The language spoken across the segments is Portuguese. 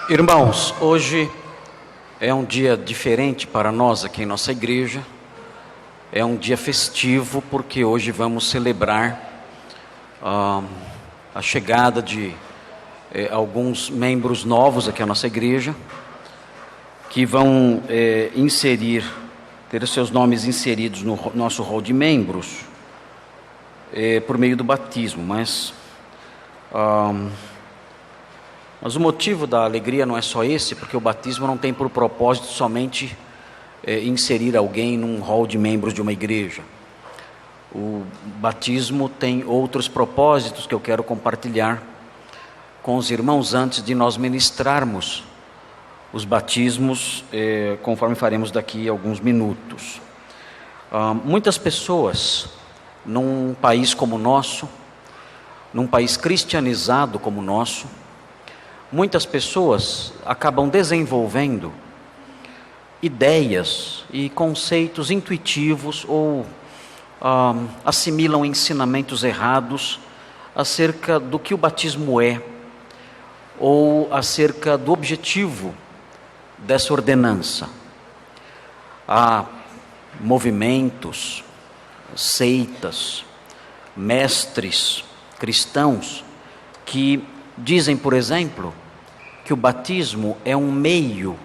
Irmãos, hoje é um dia diferente para nós aqui em nossa igreja. É um dia festivo porque hoje vamos celebrar a chegada de alguns membros novos aqui à nossa igreja, que vão ter os seus nomes inseridos no nosso rol de membros por meio do batismo. Mas o motivo da alegria não é só esse, porque o batismo não tem por propósito somente inserir alguém num rol de membros de uma igreja. O batismo tem outros propósitos que eu quero compartilhar com os irmãos antes de nós ministrarmos os batismos, conforme faremos daqui a alguns minutos. Muitas pessoas num país como o nosso, num país cristianizado como o nosso, muitas pessoas acabam desenvolvendo ideias e conceitos intuitivos ou assimilam ensinamentos errados acerca do que o batismo é, ou acerca do objetivo dessa ordenança. Há movimentos, seitas, mestres cristãos que dizem, por exemplo, que o batismo é um meio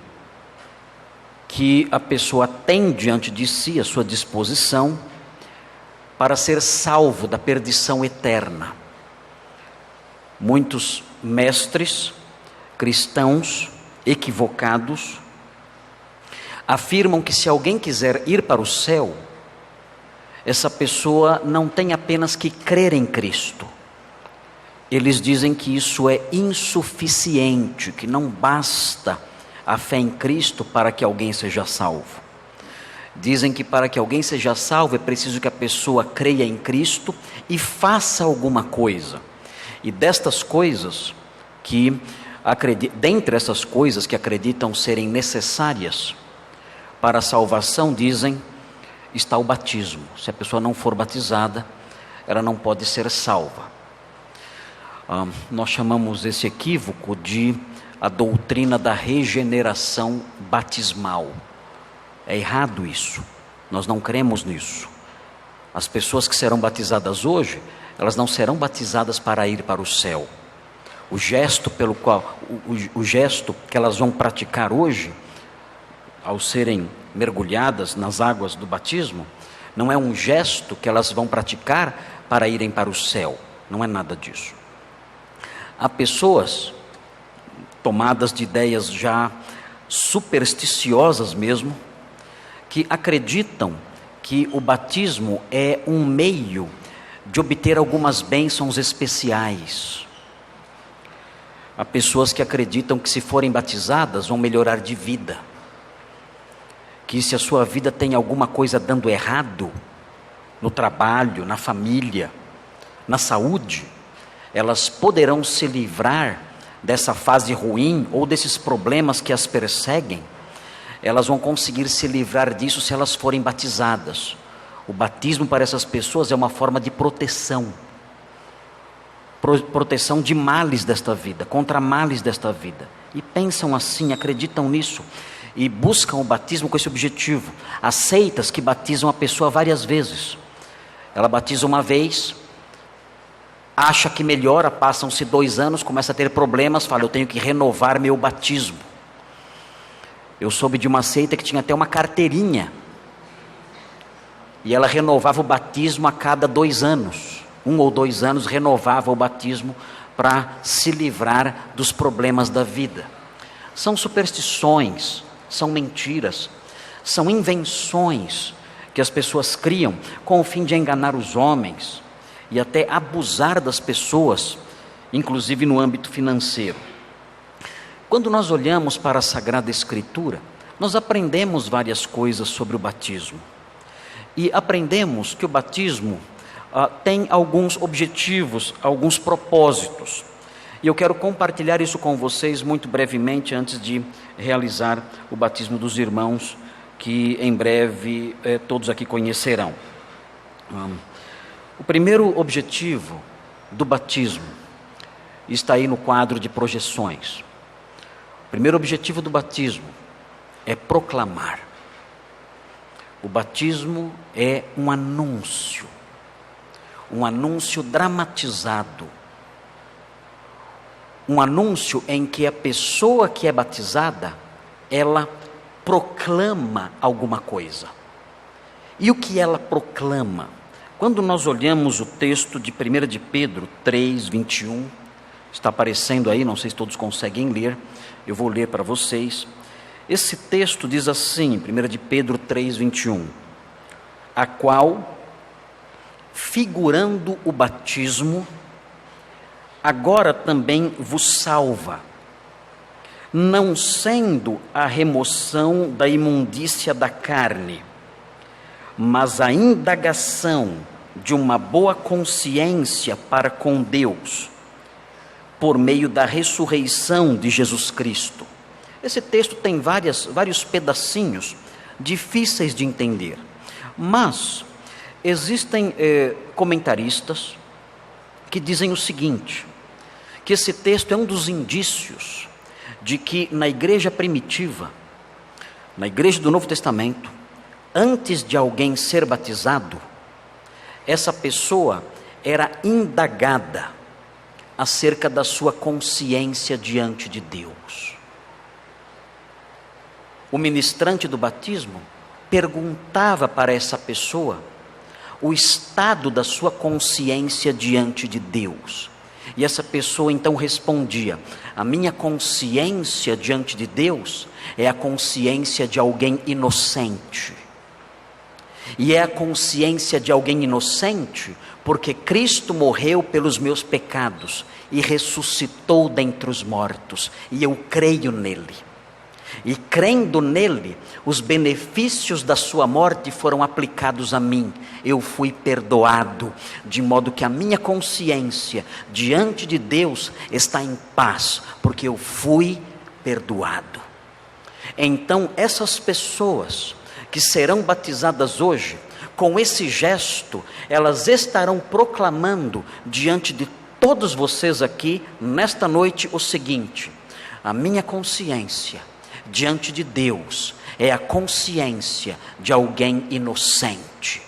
que a pessoa tem diante de si, à sua disposição, para ser salvo da perdição eterna. Muitos mestres cristãos equivocados afirmam que se alguém quiser ir para o céu, essa pessoa não tem apenas que crer em Cristo. Eles dizem que isso é insuficiente, que não basta a fé em Cristo para que alguém seja salvo. Dizem que para que alguém seja salvo é preciso que a pessoa creia em Cristo e faça alguma coisa. E destas coisas dentre essas coisas que acreditam serem necessárias para a salvação, dizem, está o batismo. Se a pessoa não for batizada, ela não pode ser salva. Nós chamamos esse equívoco de a doutrina da regeneração batismal. É errado isso, nós não cremos nisso. As pessoas que serão batizadas hoje, elas não serão batizadas para ir para o céu. O gesto que elas vão praticar hoje, ao serem mergulhadas nas águas do batismo, não é um gesto que elas vão praticar para irem para o céu, não é nada disso. Há pessoas tomadas de ideias já supersticiosas mesmo, que acreditam que o batismo é um meio de obter algumas bênçãos especiais. Há pessoas que acreditam que se forem batizadas vão melhorar de vida, que se a sua vida tem alguma coisa dando errado, no trabalho, na família, na saúde, elas poderão se livrar dessa fase ruim ou desses problemas que as perseguem. Elas vão conseguir se livrar disso se elas forem batizadas. O batismo para essas pessoas é uma forma de proteção de males desta vida, contra males desta vida. E pensam assim, acreditam nisso e buscam o batismo com esse objetivo. Há seitas que batizam a pessoa várias vezes. Ela batiza uma vez, acha que melhora, passam-se 2 anos, começa a ter problemas, fala, eu tenho que renovar meu batismo. Eu soube de uma seita que tinha até uma carteirinha, e ela renovava o batismo a cada 2 anos, 1 ou 2 anos renovava o batismo para se livrar dos problemas da vida. São superstições, são mentiras, são invenções que as pessoas criam com o fim de enganar os homens e até abusar das pessoas, inclusive no âmbito financeiro. Quando nós olhamos para a Sagrada Escritura, nós aprendemos várias coisas sobre o batismo. E aprendemos que o batismo tem alguns objetivos, alguns propósitos. E eu quero compartilhar isso com vocês muito brevemente antes de realizar o batismo dos irmãos, que em breve todos aqui conhecerão. O primeiro objetivo do batismo está aí no quadro de projeções. O primeiro objetivo do batismo é proclamar. O batismo é um anúncio dramatizado, um anúncio em que a pessoa que é batizada, ela proclama alguma coisa. E o que ela proclama? Quando nós olhamos o texto de 1 de Pedro 3, 21, está aparecendo aí, não sei se todos conseguem ler, eu vou ler para vocês. Esse texto diz assim, 1 de Pedro 3, 21, a qual, figurando o batismo, agora também vos salva, não sendo a remoção da imundícia da carne, mas a indagação de uma boa consciência para com Deus, por meio da ressurreição de Jesus Cristo. Esse texto tem vários pedacinhos difíceis de entender, mas existem comentaristas que dizem o seguinte, que esse texto é um dos indícios de que na igreja primitiva, na igreja do Novo Testamento, antes de alguém ser batizado, essa pessoa era indagada acerca da sua consciência diante de Deus. O ministrante do batismo perguntava para essa pessoa o estado da sua consciência diante de Deus. E essa pessoa então respondia: a minha consciência diante de Deus é a consciência de alguém inocente. E é a consciência de alguém inocente porque Cristo morreu pelos meus pecados e ressuscitou dentre os mortos, e eu creio nele. E crendo nele, os benefícios da sua morte foram aplicados a mim. Eu fui perdoado, de modo que a minha consciência diante de Deus está em paz, porque eu fui perdoado. Então essas pessoas que serão batizadas hoje, com esse gesto, elas estarão proclamando diante de todos vocês aqui, nesta noite, o seguinte: a minha consciência diante de Deus é a consciência de alguém inocente.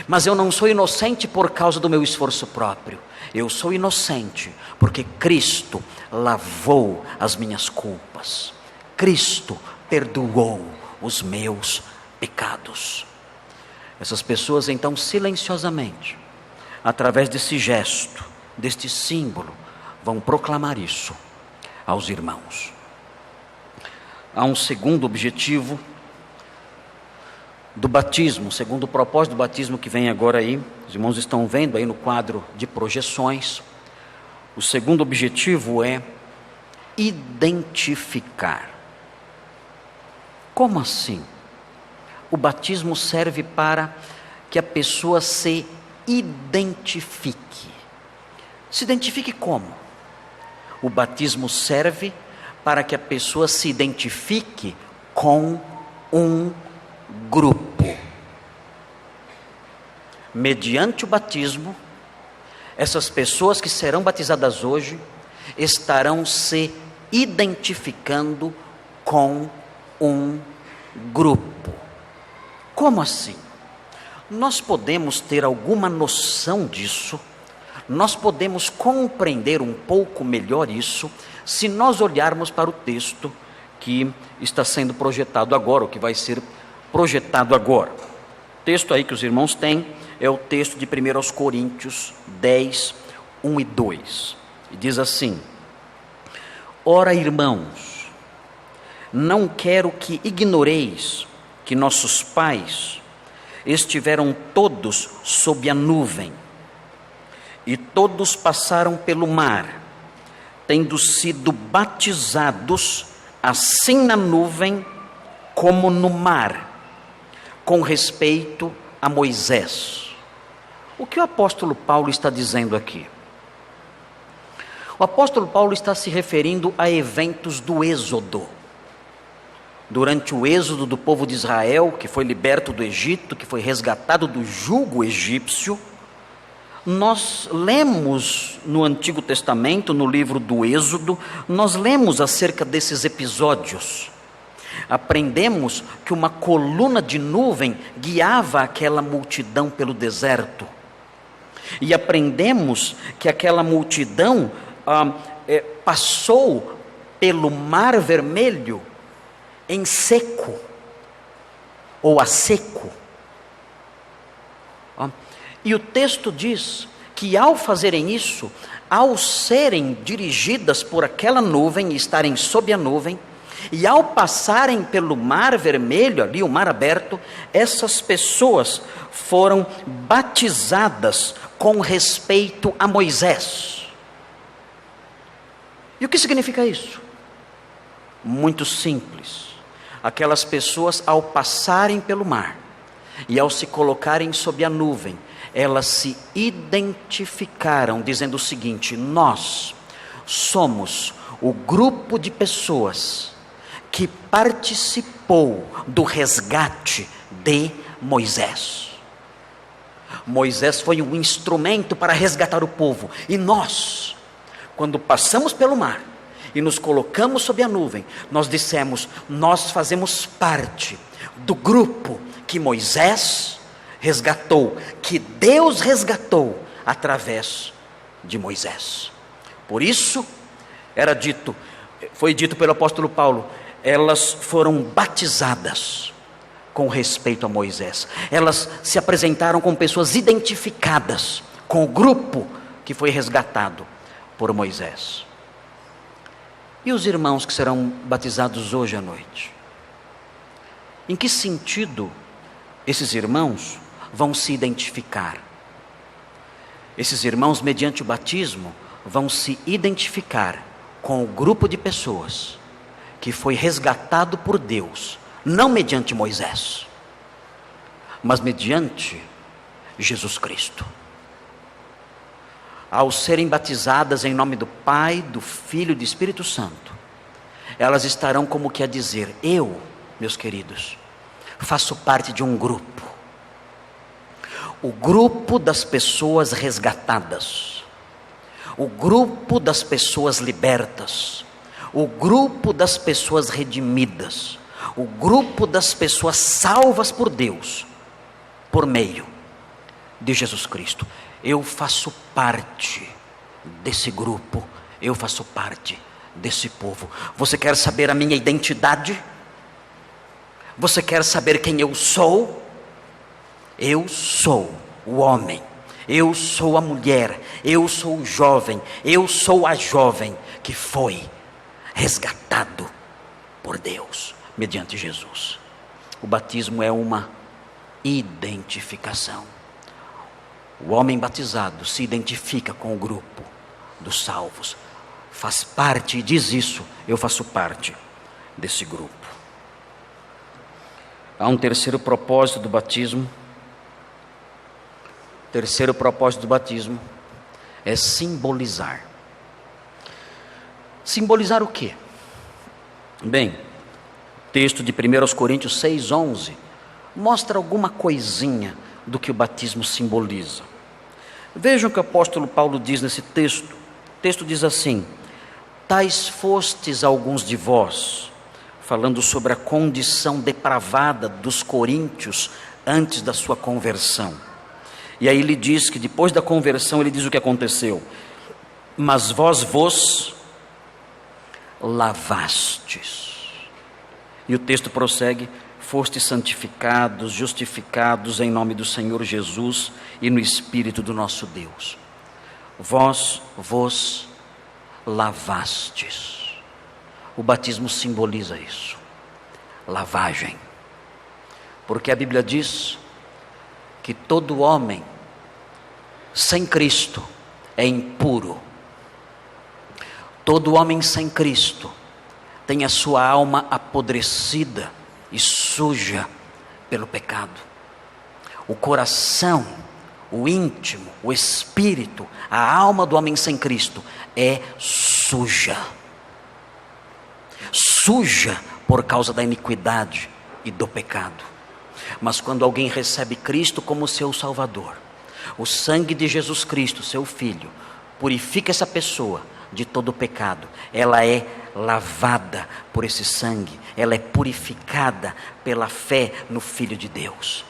Mas eu não sou inocente por causa do meu esforço próprio. Eu sou inocente porque Cristo lavou as minhas culpas. Cristo perdoou os meus pecados. Essas pessoas então silenciosamente, através desse gesto, deste símbolo, vão proclamar isso aos irmãos. Há um segundo objetivo do batismo, segundo o propósito do batismo que vem agora aí, os irmãos estão vendo aí no quadro de projeções. O segundo objetivo é identificar. Como assim? O batismo serve para que a pessoa se identifique. Se identifique como? O batismo serve para que a pessoa se identifique com um grupo. Mediante o batismo, essas pessoas que serão batizadas hoje estarão se identificando com um grupo. Como assim? Nós podemos ter alguma noção disso, nós podemos compreender um pouco melhor isso, se nós olharmos para o texto que está sendo projetado agora, ou que vai ser projetado agora. O texto aí que os irmãos têm é o texto de 1 Coríntios 10, 1 e 2. E diz assim: ora, irmãos, não quero que ignoreis que nossos pais estiveram todos sob a nuvem, e todos passaram pelo mar, tendo sido batizados assim na nuvem como no mar, com respeito a Moisés. O que o apóstolo Paulo está dizendo aqui? O apóstolo Paulo está se referindo a eventos do Êxodo. Durante o êxodo do povo de Israel, que foi liberto do Egito, que foi resgatado do jugo egípcio, Nós lemos no Antigo Testamento, no livro do Êxodo, nós lemos acerca desses episódios. Aprendemos que uma coluna de nuvem guiava aquela multidão pelo deserto. E aprendemos que aquela multidão passou pelo Mar Vermelho em seco, ou a seco. E o texto diz que ao fazerem isso, ao serem dirigidas por aquela nuvem, estarem sob a nuvem, e ao passarem pelo Mar Vermelho, ali o mar aberto, essas pessoas foram batizadas com respeito a Moisés. E o que significa isso? Muito simples. Aquelas pessoas, ao passarem pelo mar e ao se colocarem sob a nuvem, elas se identificaram dizendo o seguinte: nós somos o grupo de pessoas que participou do resgate de Moisés. Moisés foi um instrumento para resgatar o povo, e nós, quando passamos pelo mar e nos colocamos sob a nuvem, nós dissemos: nós fazemos parte do grupo que Moisés resgatou, que Deus resgatou através de Moisés. Por isso foi dito pelo apóstolo Paulo, elas foram batizadas com respeito a Moisés. Elas se apresentaram como pessoas identificadas com o grupo que foi resgatado por Moisés. E os irmãos que serão batizados hoje à noite? Em que sentido esses irmãos vão se identificar? Esses irmãos, mediante o batismo, vão se identificar com o grupo de pessoas que foi resgatado por Deus, não mediante Moisés, mas mediante Jesus Cristo. Ao serem batizadas em nome do Pai, do Filho e do Espírito Santo, elas estarão como que a dizer: eu, meus queridos, faço parte de um grupo. O grupo das pessoas resgatadas, o grupo das pessoas libertas, o grupo das pessoas redimidas, o grupo das pessoas salvas por Deus, por meio de Jesus Cristo. Eu faço parte desse grupo, eu faço parte desse povo. Você quer saber a minha identidade? Você quer saber quem eu sou? Eu sou o homem, eu sou a mulher, eu sou o jovem, eu sou a jovem que foi resgatado por Deus mediante Jesus. O batismo é uma identificação. O homem batizado se identifica com o grupo dos salvos, faz parte e diz isso: eu faço parte desse grupo. Há um terceiro propósito do batismo. O terceiro propósito do batismo é simbolizar. Simbolizar o quê? Bem, o texto de 1 Coríntios 6:11 mostra alguma coisinha do que o batismo simboliza. Vejam o que o apóstolo Paulo diz nesse texto. O texto diz assim: tais fostes alguns de vós, falando sobre a condição depravada dos coríntios antes da sua conversão. E aí ele diz que depois da conversão, ele diz o que aconteceu: mas vós vos lavastes. E o texto prossegue: fostes santificados, justificados em nome do Senhor Jesus e no Espírito do nosso Deus. Vós vos lavastes. O batismo simboliza isso, lavagem. Porque a Bíblia diz que todo homem sem Cristo é impuro. Todo homem sem Cristo tem a sua alma apodrecida e suja pelo pecado. O coração, o íntimo, o espírito, a alma do homem sem Cristo é suja. Suja por causa da iniquidade e do pecado. Mas quando alguém recebe Cristo como seu Salvador, O sangue de Jesus Cristo, seu Filho, purifica essa pessoa de todo o pecado. Ela é lavada por esse sangue, ela é purificada pela fé no Filho de Deus.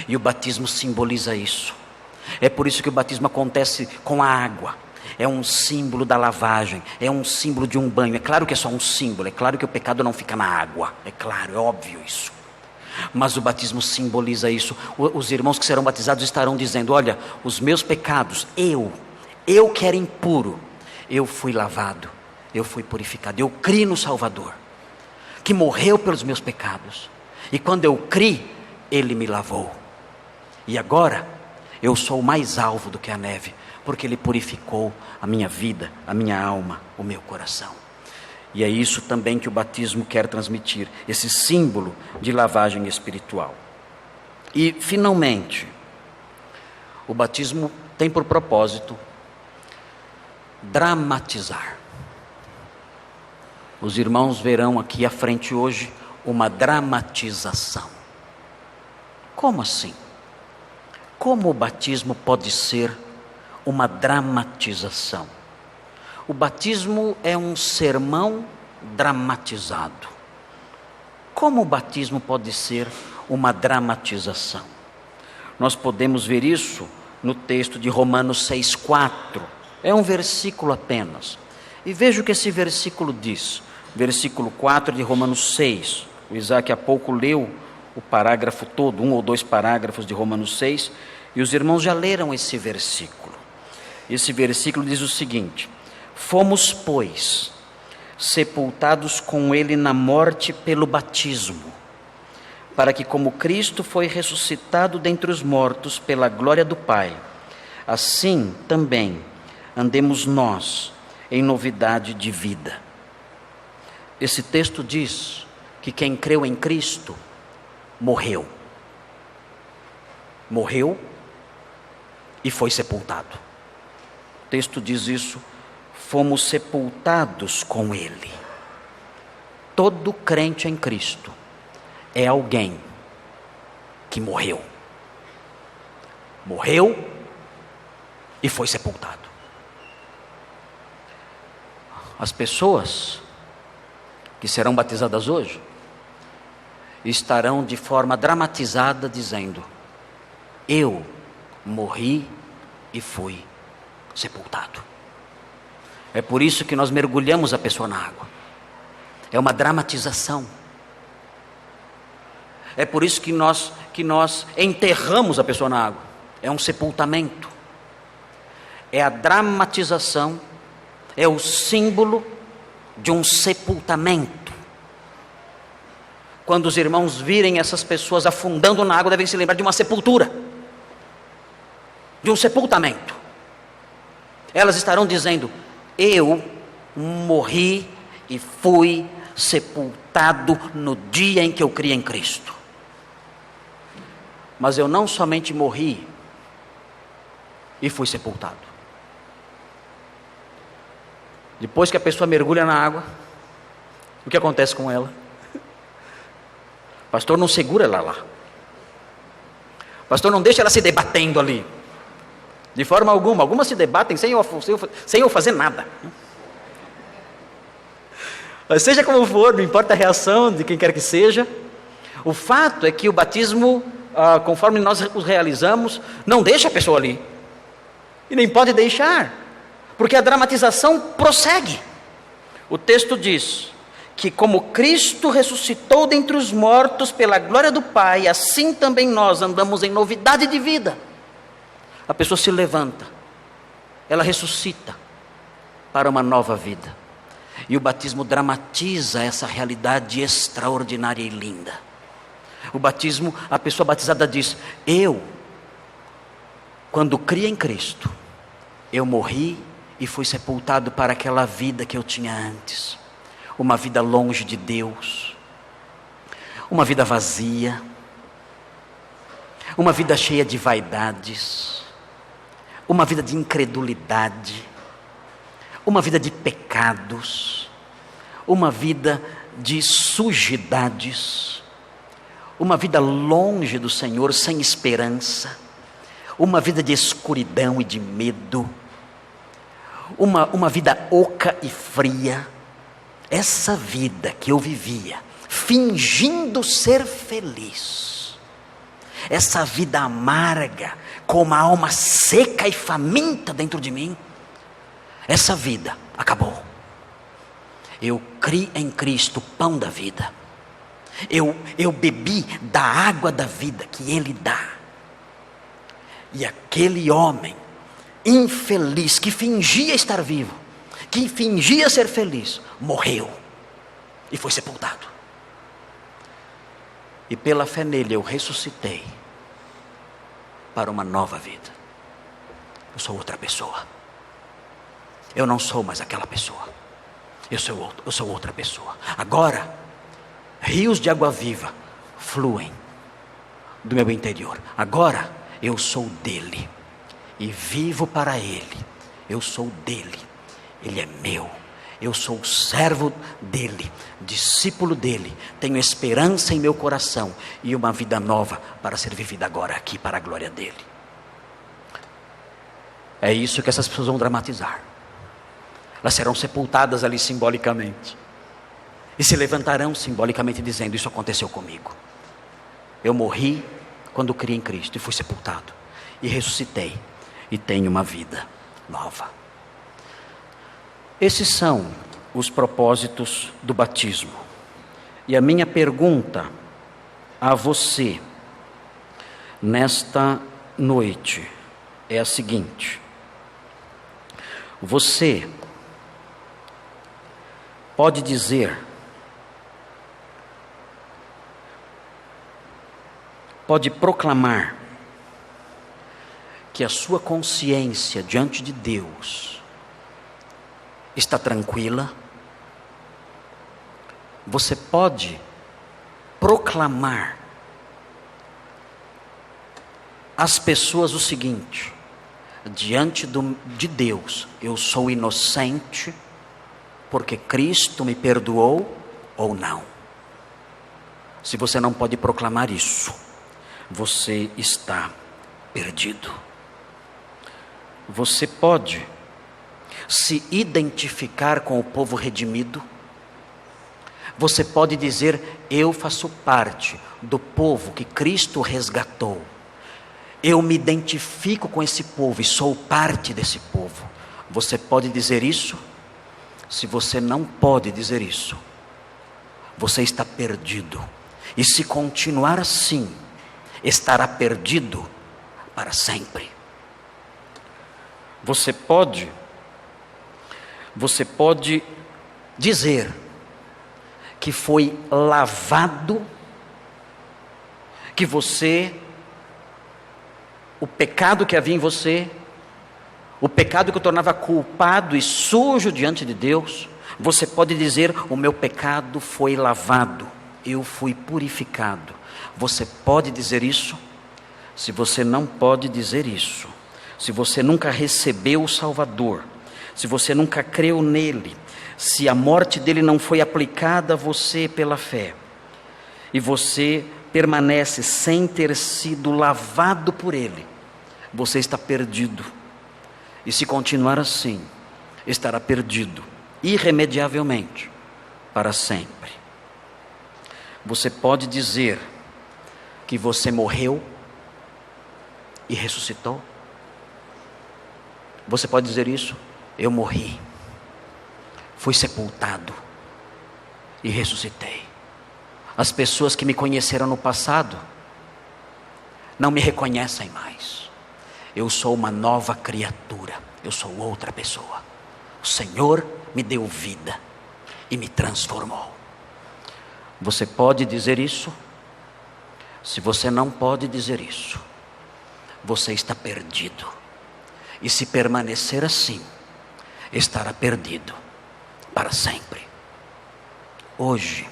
E o batismo simboliza isso. É por isso que o batismo acontece com a água. É um símbolo da lavagem, é um símbolo de um banho. É claro que é só um símbolo, é claro que o pecado não fica na água, é claro, é óbvio isso. Mas o batismo simboliza isso. Os irmãos que serão batizados estarão dizendo: olha, os meus pecados, eu que era impuro, eu fui lavado, eu fui purificado, eu criei no Salvador, que morreu pelos meus pecados, e quando eu criei, Ele me lavou, e agora eu sou mais alvo do que a neve, porque Ele purificou a minha vida, a minha alma, o meu coração. E é isso também que o batismo quer transmitir, esse símbolo de lavagem espiritual. E, finalmente, o batismo tem por propósito dramatizar. Os irmãos verão aqui à frente hoje uma dramatização. Como assim? Como o batismo pode ser uma dramatização? O batismo é um sermão dramatizado. Como o batismo pode ser uma dramatização? Nós podemos ver isso no texto de Romanos 6,4. É um versículo apenas. E veja o que esse versículo diz. Versículo 4 de Romanos 6. O Isaac há pouco leu o parágrafo todo, 1 ou 2 parágrafos de Romanos 6. E os irmãos já leram esse versículo. Esse versículo diz o seguinte: fomos, pois, sepultados com Ele na morte pelo batismo, para que, como Cristo foi ressuscitado dentre os mortos pela glória do Pai, assim também andemos nós em novidade de vida. Esse texto diz que quem creu em Cristo morreu. Morreu e foi sepultado. O texto diz isso: fomos sepultados com Ele. Todo crente em Cristo é alguém que morreu. Morreu e foi sepultado. As pessoas que serão batizadas hoje estarão de forma dramatizada dizendo: eu morri e fui sepultado. É por isso que nós mergulhamos a pessoa na água. É uma dramatização. É por isso que nós enterramos a pessoa na água. É um sepultamento. É a dramatização, é o símbolo de um sepultamento. Quando os irmãos virem essas pessoas afundando na água, devem se lembrar de uma sepultura, de um sepultamento. Elas estarão dizendo: eu morri e fui sepultado no dia em que eu criei em Cristo. Mas eu não somente morri e fui sepultado. Depois que a pessoa mergulha na água, o que acontece com ela? O pastor não segura ela lá. O pastor não deixa ela se debatendo ali. De forma alguma. Algumas se debatem sem eu fazer nada. Mas seja como for, não importa a reação de quem quer que seja, o fato é que o batismo, conforme nós o realizamos, não deixa a pessoa ali. E nem pode deixar, porque a dramatização prossegue. O texto diz que, como Cristo ressuscitou dentre os mortos pela glória do Pai, assim também nós andamos em novidade de vida. A pessoa se levanta, ela ressuscita para uma nova vida. E o batismo dramatiza essa realidade extraordinária e linda. O batismo, a pessoa batizada diz: eu, quando criei em Cristo, eu morri e fui sepultado para aquela vida que eu tinha antes. Uma vida longe de Deus, uma vida vazia, uma vida cheia de vaidades, uma vida de incredulidade, uma vida de pecados, uma vida de sujidades, uma vida longe do Senhor, sem esperança, uma vida de escuridão e de medo, uma vida oca e fria. Essa vida que eu vivia, fingindo ser feliz, essa vida amarga, com uma alma seca e faminta dentro de mim, essa vida acabou. Eu criei em Cristo o pão da vida. Eu bebi da água da vida que Ele dá. E aquele homem infeliz, que fingia estar vivo, que fingia ser feliz, morreu e foi sepultado. E pela fé nele eu ressuscitei para uma nova vida. Eu sou outra pessoa. Eu não sou mais aquela pessoa. Eu sou outra pessoa. Agora, rios de água viva fluem do meu interior. Agora, eu sou dele e vivo para ele. Eu sou dele, ele é meu. Eu sou servo dele, discípulo dele. Tenho esperança em meu coração e uma vida nova para ser vivida agora aqui para a glória dele. É isso que essas pessoas vão dramatizar. Elas serão sepultadas ali simbolicamente e se levantarão simbolicamente dizendo: isso aconteceu comigo. Eu morri quando criei em Cristo e fui sepultado e ressuscitei e tenho uma vida nova. Esses são os propósitos do batismo. E a minha pergunta a você nesta noite é a seguinte: você pode dizer, pode proclamar que a sua consciência diante de Deus está tranquila? Você pode proclamar às pessoas o seguinte: diante de Deus, eu sou inocente, porque Cristo me perdoou, ou não? Se você não pode proclamar isso, você está perdido. Você pode se identificar com o povo redimido? Você pode dizer: eu faço parte do povo que Cristo resgatou. Eu me identifico com esse povo e sou parte desse povo. Você pode dizer isso? Se você não pode dizer isso, você está perdido. E se continuar assim, estará perdido para sempre. Você pode dizer que foi lavado, que o pecado que havia em você, o pecado que o tornava culpado e sujo diante de Deus, você pode dizer: o meu pecado foi lavado, eu fui purificado. Você pode dizer isso? Se você não pode dizer isso, se você nunca recebeu o Salvador, se você nunca creu nele, se a morte dele não foi aplicada a você pela fé, e você permanece sem ter sido lavado por ele, você está perdido. E se continuar assim, estará perdido irremediavelmente para sempre. Você pode dizer que você morreu e ressuscitou? Você pode dizer isso? Eu morri, fui sepultado e ressuscitei. As pessoas que me conheceram no passado não me reconhecem mais. Eu sou uma nova criatura, eu sou outra pessoa. O Senhor me deu vida e me transformou. Você pode dizer isso? Se você não pode dizer isso, você está perdido. E se permanecer assim, estará perdido para sempre. Hoje,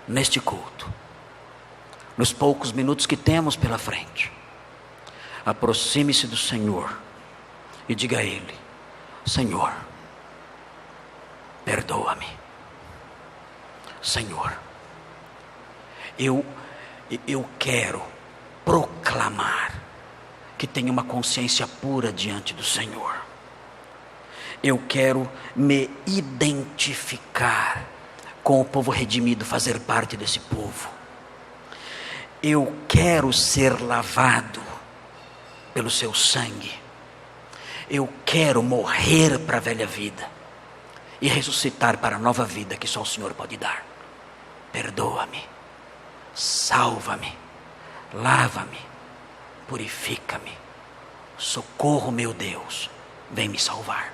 neste culto, nos poucos minutos que temos pela frente, aproxime-se do Senhor e diga a Ele: Senhor, perdoa-me. Senhor, eu quero proclamar que tenha uma consciência pura diante do Senhor. Eu quero me identificar com o povo redimido, fazer parte desse povo. Eu quero ser lavado pelo seu sangue. Eu quero morrer para a velha vida e ressuscitar para a nova vida que só o Senhor pode dar. Perdoa-me, salva-me, lava-me, purifica-me. Socorro, meu Deus, vem me salvar.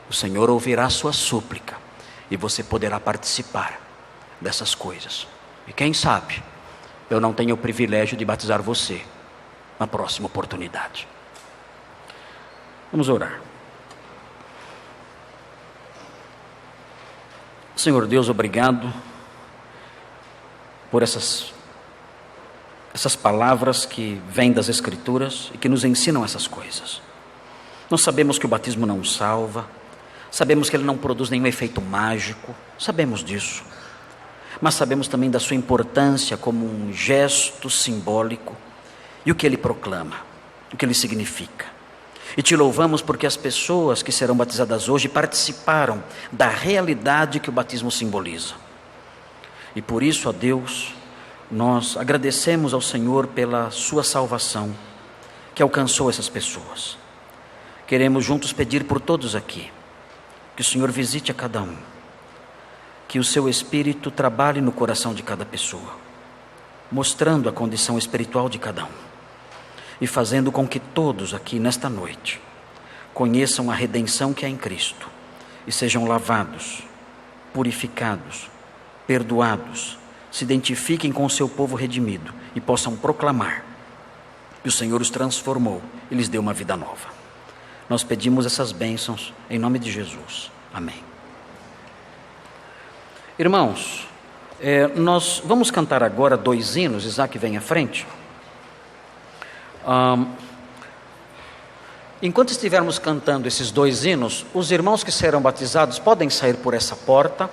O Senhor ouvirá a sua súplica e você poderá participar dessas coisas. E quem sabe, eu não tenho o privilégio de batizar você na próxima oportunidade. Vamos orar. Senhor Deus, obrigado por essas palavras que vêm das Escrituras e que nos ensinam essas coisas. Nós sabemos que o batismo não salva, sabemos que ele não produz nenhum efeito mágico, sabemos disso, mas sabemos também da sua importância como um gesto simbólico e o que ele proclama, o que ele significa. E te louvamos porque as pessoas que serão batizadas hoje participaram da realidade que o batismo simboliza. E por isso, ó Deus, nós agradecemos ao Senhor pela sua salvação que alcançou essas pessoas. Queremos juntos pedir por todos aqui, que o Senhor visite a cada um, que o seu Espírito trabalhe no coração de cada pessoa, mostrando a condição espiritual de cada um e fazendo com que todos aqui nesta noite conheçam a redenção que há em Cristo e sejam lavados, purificados, perdoados, se identifiquem com o seu povo redimido e possam proclamar que o Senhor os transformou e lhes deu uma vida nova. Nós pedimos essas bênçãos em nome de Jesus. Amém. Irmãos, nós vamos cantar agora 2 hinos. Isaac, vem à frente. Enquanto estivermos cantando esses 2 hinos, os irmãos que serão batizados podem sair por essa porta.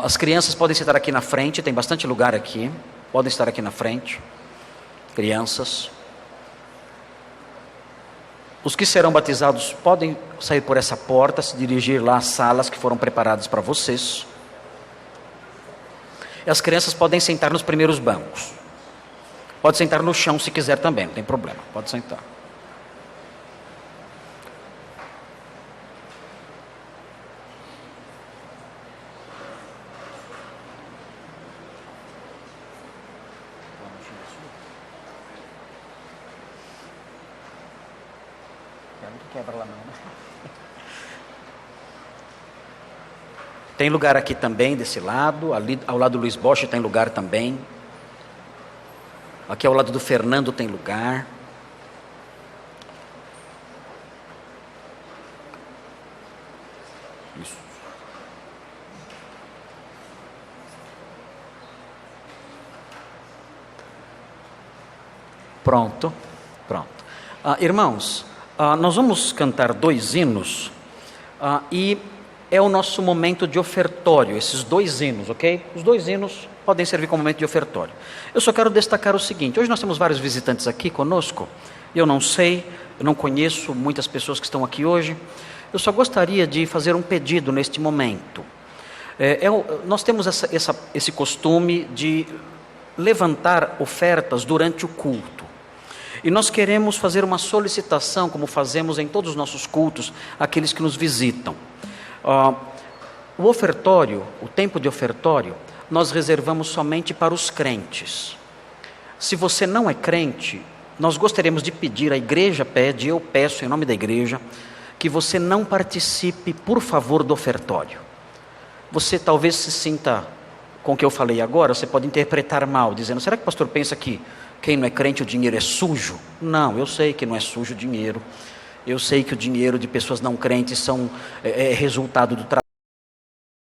As crianças podem sentar aqui na frente, tem bastante lugar aqui, podem estar aqui na frente. Crianças. Os que serão batizados podem sair por essa porta, se dirigir lá às salas que foram preparadas para vocês. E as crianças podem sentar nos primeiros bancos. Pode sentar no chão se quiser também, não tem problema, pode sentar. Quebra lá não, né? Tem lugar aqui também desse lado, ali ao lado do Luiz Bosch tem lugar também. Aqui ao lado do Fernando tem lugar. Isso. Pronto. Irmãos, nós vamos cantar 2 hinos e é o nosso momento de ofertório, esses 2 hinos, ok? Os 2 hinos podem servir como momento de ofertório. Eu só quero destacar o seguinte: hoje nós temos vários visitantes aqui conosco. Eu não conheço muitas pessoas que estão aqui hoje. Eu só gostaria de fazer um pedido neste momento. Nós temos esse costume de levantar ofertas durante o culto. E nós queremos fazer uma solicitação, como fazemos em todos os nossos cultos, àqueles que nos visitam. O ofertório, o tempo de ofertório, nós reservamos somente para os crentes. Se você não é crente, nós gostaríamos de pedir, a igreja pede, eu peço em nome da igreja, que você não participe, por favor, do ofertório. Você talvez se sinta, com o que eu falei agora, você pode interpretar mal, dizendo: será que o pastor pensa que quem não é crente o dinheiro é sujo? Não, eu sei que não é sujo o dinheiro. Eu sei que o dinheiro de pessoas não crentes é resultado do trabalho.